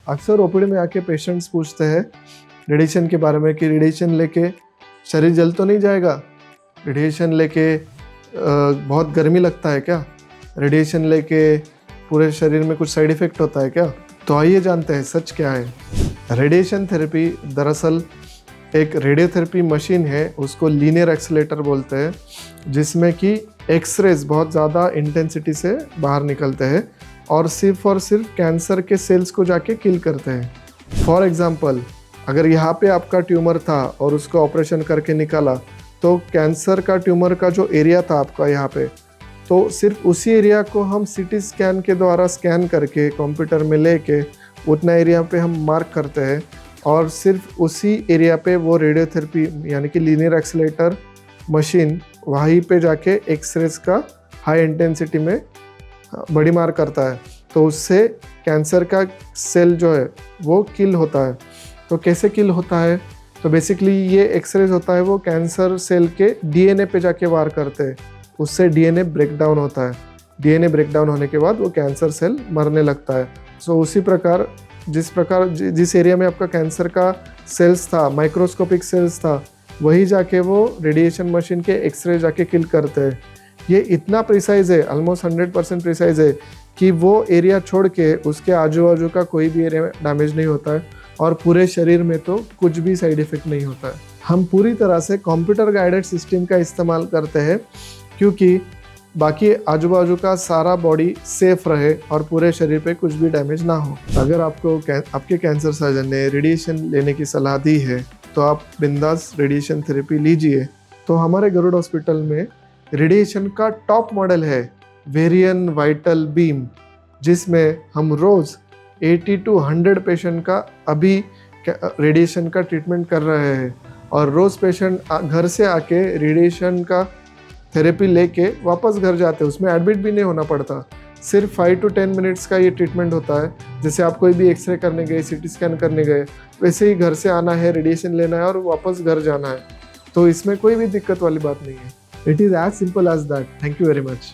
अक्सर ओपीडी में आके पेशेंट्स पूछते हैं रेडिएशन के बारे में कि रेडिएशन लेके शरीर जल तो नहीं जाएगा, रेडिएशन लेके बहुत गर्मी लगता है क्या, रेडिएशन लेके पूरे शरीर में कुछ साइड इफ़ेक्ट होता है क्या। तो आइए जानते हैं सच क्या है। रेडिएशन थेरेपी दरअसल एक रेडियोथेरेपी मशीन है, उसको लीनियर एक्सेलेटर बोलते हैं, जिसमें कि एक्सरेज बहुत ज़्यादा इंटेंसिटी से बाहर निकलते हैं और सिर्फ कैंसर के सेल्स को जाके किल करते हैं। फॉर एग्ज़ाम्पल, अगर यहाँ पे आपका ट्यूमर था और उसको ऑपरेशन करके निकाला तो कैंसर का ट्यूमर का जो एरिया था आपका यहाँ पे, तो सिर्फ उसी एरिया को हम सीटी स्कैन के द्वारा स्कैन करके कंप्यूटर में लेके उतना एरिया पे हम मार्क करते हैं और सिर्फ उसी एरिया पे वो रेडियोथेरेपी यानी कि लीनियर एक्सेलेटर मशीन वहीं पे जाके एक्सरेज का हाई इंटेंसिटी में बड़ी मार करता है, तो उससे कैंसर का सेल जो है वो किल होता है। तो कैसे किल होता है, तो बेसिकली ये एक्सरेज होता है वो कैंसर सेल के डीएनए पे जाके वार करते हैं, उससे डीएनए ब्रेक डाउन होता है। डीएनए ब्रेक डाउन होने के बाद वो कैंसर सेल मरने लगता है। सो उसी प्रकार जिस एरिया में आपका कैंसर का सेल्स था, माइक्रोस्कोपिक सेल्स था, वही जाके वो रेडिएशन मशीन के एक्सरे जाके किल करते हैं। ये इतना प्रिसाइज है, ऑलमोस्ट 100% प्रिसाइज है कि वो एरिया छोड़ के उसके आजू बाजू का कोई भी एरिया डैमेज नहीं होता है और पूरे शरीर में तो कुछ भी साइड इफ़ेक्ट नहीं होता है। हम पूरी तरह से कंप्यूटर गाइडेड सिस्टम का इस्तेमाल करते हैं क्योंकि बाकी आजू बाजू का सारा बॉडी सेफ रहे और पूरे शरीर पे कुछ भी डैमेज ना हो। अगर आपको आपके कैंसर सर्जन ने रेडिएशन लेने की सलाह दी है तो आप बिंदास रेडिएशन थेरेपी लीजिए। तो हमारे गरुड़ हॉस्पिटल में रेडिएशन का टॉप मॉडल है वेरियन वाइटल बीम, जिसमें हम रोज़ 80 to 100 पेशेंट का अभी रेडिएशन का ट्रीटमेंट कर रहे हैं और रोज़ पेशेंट घर से आके रेडिएशन का थेरेपी लेके वापस घर जाते हैं, उसमें एडमिट भी नहीं होना पड़ता। सिर्फ 5 to 10 मिनट्स का ये ट्रीटमेंट होता है। जैसे आप कोई भी एक्सरे करने गए, सीटी स्कैन करने गए, वैसे ही घर से आना है, रेडिएशन लेना है और वापस घर जाना है। तो इसमें कोई भी दिक्कत वाली बात नहीं है। It is as simple as that. Thank you very much.